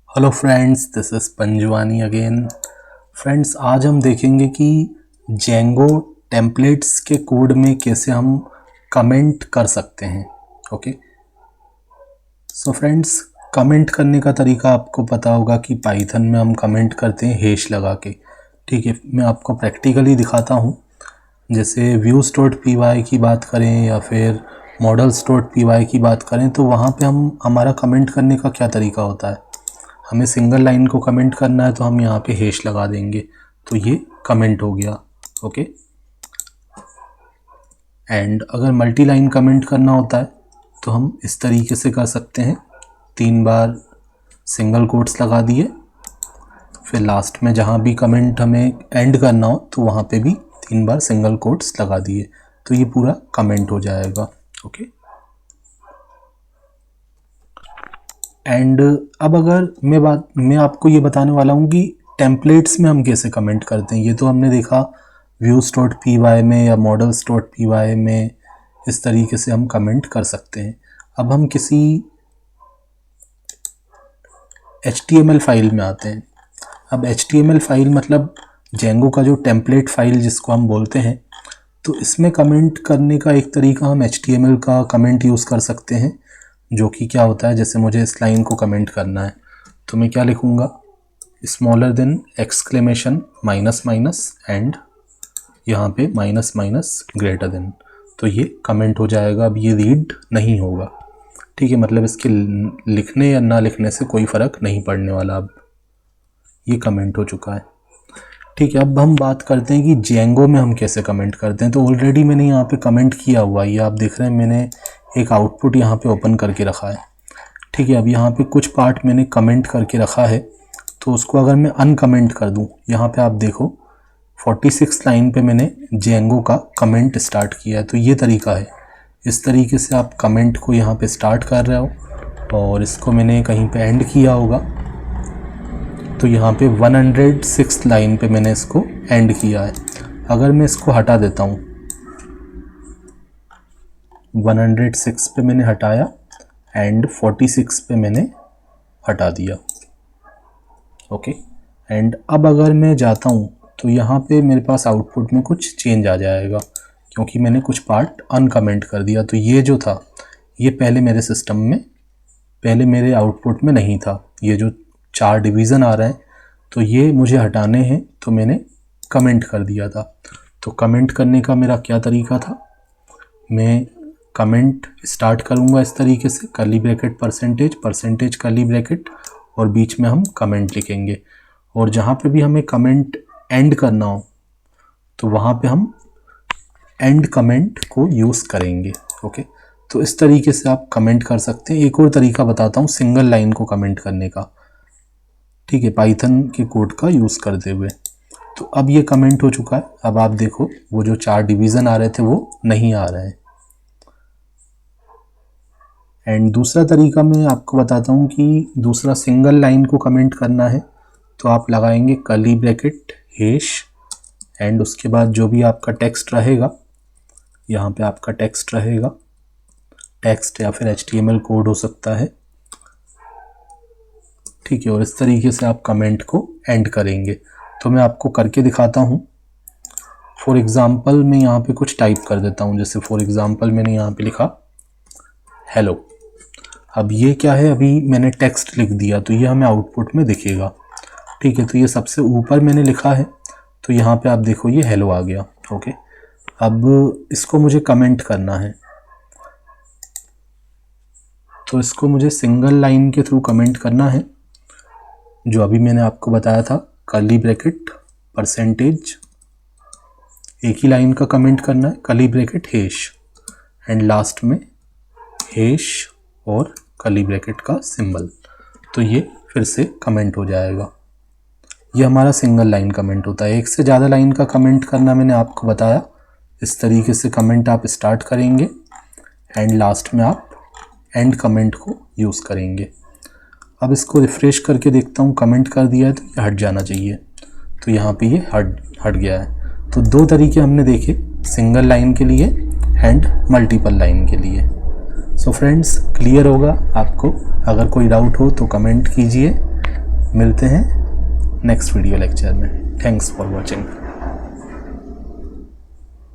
Hello friends, this is Panjwani again. Friends, आज हम देखेंगे कि जेंगो टेम्पलेट्स के कोड में कैसे हम कमेंट कर सकते हैं। ओके, सो फ्रेंड्स, कमेंट करने का तरीका आपको पता होगा कि पाइथन में हम कमेंट करते हैं हैश लगा के। ठीक है, मैं आपको प्रैक्टिकली दिखाता हूँ। जैसे व्यूज़ डॉट पी वाई की बात करें या फिर मॉडल्स डॉट पी वाई की बात करें तो वहाँ पे हम हमारा कमेंट करने का क्या तरीका होता है। हमें सिंगल लाइन को कमेंट करना है तो हम यहाँ पे हैश लगा देंगे, तो ये कमेंट हो गया। ओके, एंड अगर मल्टी लाइन कमेंट करना होता है तो हम इस तरीके से कर सकते हैं। 3 बार सिंगल कोट्स लगा दिए, फिर लास्ट में जहाँ भी कमेंट हमें एंड करना हो तो वहाँ पे भी 3 बार सिंगल कोट्स लगा दिए, तो ये पूरा कमेंट हो जाएगा। ओके, एंड अब अगर मैं आपको ये बताने वाला हूँ कि टेम्पलेट्स में हम कैसे कमेंट करते हैं। ये तो हमने देखा व्यूज़ डॉट पी वाई में या मॉडल्स डॉट पी वाई में, इस तरीके से हम कमेंट कर सकते हैं। अब हम किसी HTML फाइल में आते हैं। अब HTML फाइल मतलब जेंगो का जो टेम्पलेट फाइल जिसको हम बोलते हैं, तो इसमें कमेंट करने का एक तरीका हम HTML का कमेंट यूज़ कर सकते हैं, जो कि क्या होता है, जैसे मुझे इस लाइन को कमेंट करना है तो मैं क्या लिखूँगा, smaller than exclamation minus minus and यहाँ पे माइनस माइनस ग्रेटर देन, तो ये कमेंट हो जाएगा। अब ये रीड नहीं होगा, ठीक है, मतलब इसके लिखने या ना लिखने से कोई फ़र्क नहीं पड़ने वाला। अब ये कमेंट हो चुका है, ठीक है। अब हम बात करते हैं कि जेंगो में हम कैसे कमेंट करते हैं। तो ऑलरेडी मैंने यहाँ पे कमेंट किया हुआ है, ये आप देख रहे हैं, मैंने एक आउटपुट यहाँ पे ओपन करके रखा है, ठीक है। अब यहाँ पे कुछ पार्ट मैंने कमेंट करके रखा है, तो उसको अगर मैं अनकमेंट कर दूँ, यहाँ पे आप देखो 46 लाइन पे मैंने जेंगो का कमेंट स्टार्ट किया है। तो ये तरीका है, इस तरीके से आप कमेंट को यहाँ पे स्टार्ट कर रहे हो और इसको मैंने कहीं पे एंड किया होगा, तो यहाँ पे 106 लाइन पे मैंने इसको एंड किया है। अगर मैं इसको हटा देता हूँ, 106 पे मैंने हटाया एंड 46 पे मैंने हटा दिया। ओके, एंड अब अगर मैं जाता हूँ तो यहाँ पे मेरे पास आउटपुट में कुछ चेंज आ जाएगा, क्योंकि मैंने कुछ पार्ट अनकमेंट कर दिया। तो ये जो था, ये पहले मेरे सिस्टम में, पहले मेरे आउटपुट में नहीं था। ये जो 4 डिवीज़न आ रहे हैं, तो ये मुझे हटाने हैं, तो मैंने कमेंट कर दिया था। तो कमेंट करने का मेरा क्या तरीका था, मैं कमेंट स्टार्ट करूँगा इस तरीके से, curly bracket percentage percentage curly bracket, और बीच में हम कमेंट लिखेंगे, और जहाँ पे भी हमें कमेंट एंड करना हो तो वहाँ पे हम एंड कमेंट को यूज़ करेंगे। ओके, तो इस तरीके से आप कमेंट कर सकते हैं। एक और तरीका बताता हूँ सिंगल लाइन को कमेंट करने का, ठीक है, पाइथन के कोड का यूज़ करते हुए। तो अब ये कमेंट हो चुका है। अब आप देखो, वो जो 4 डिवीज़न आ रहे थे वो नहीं आ रहे हैं। एंड दूसरा तरीका मैं आपको बताता हूँ कि दूसरा सिंगल लाइन को कमेंट करना है, तो आप लगाएंगे कर्ली ब्रैकेट हैश, एंड उसके बाद जो भी आपका टेक्स्ट रहेगा, यहाँ पे आपका टेक्स्ट रहेगा, टेक्स्ट या फिर HTML कोड हो सकता है, ठीक है, और इस तरीके से आप कमेंट को एंड करेंगे। तो मैं आपको करके दिखाता हूँ। फॉर एग्ज़ाम्पल मैं यहाँ पे कुछ टाइप कर देता हूँ, जैसे फॉर एग्ज़ाम्पल मैंने यहाँ पे लिखा हेलो। अब ये क्या है, अभी मैंने टेक्स्ट लिख दिया, तो ये हमें आउटपुट में दिखेगा, ठीक है। तो ये सबसे ऊपर मैंने लिखा है, तो यहाँ पे आप देखो ये हेलो आ गया। ओके, अब इसको मुझे कमेंट करना है, तो इसको मुझे सिंगल लाइन के थ्रू कमेंट करना है, जो अभी मैंने आपको बताया था, कर्ली ब्रैकेट परसेंटेज, एक ही लाइन का कमेंट करना है, curly bracket hash, and last में हैश और कर्ली ब्रैकेट का सिंबल, तो ये फिर से कमेंट हो जाएगा। ये हमारा सिंगल लाइन कमेंट होता है। एक से ज़्यादा लाइन का कमेंट करना मैंने आपको बताया, इस तरीके से कमेंट आप स्टार्ट करेंगे एंड लास्ट में आप एंड कमेंट को यूज़ करेंगे। अब इसको रिफ़्रेश करके देखता हूँ, कमेंट कर दिया है तो ये हट जाना चाहिए, तो यहाँ पे ये हट गया है। तो 2 तरीके हमने देखे, सिंगल लाइन के लिए एंड मल्टीपल लाइन के लिए। सो फ्रेंड्स, क्लियर होगा आपको। अगर कोई डाउट हो तो कमेंट कीजिए, मिलते हैं नेक्स्ट वीडियो लेक्चर में। Thanks for watching.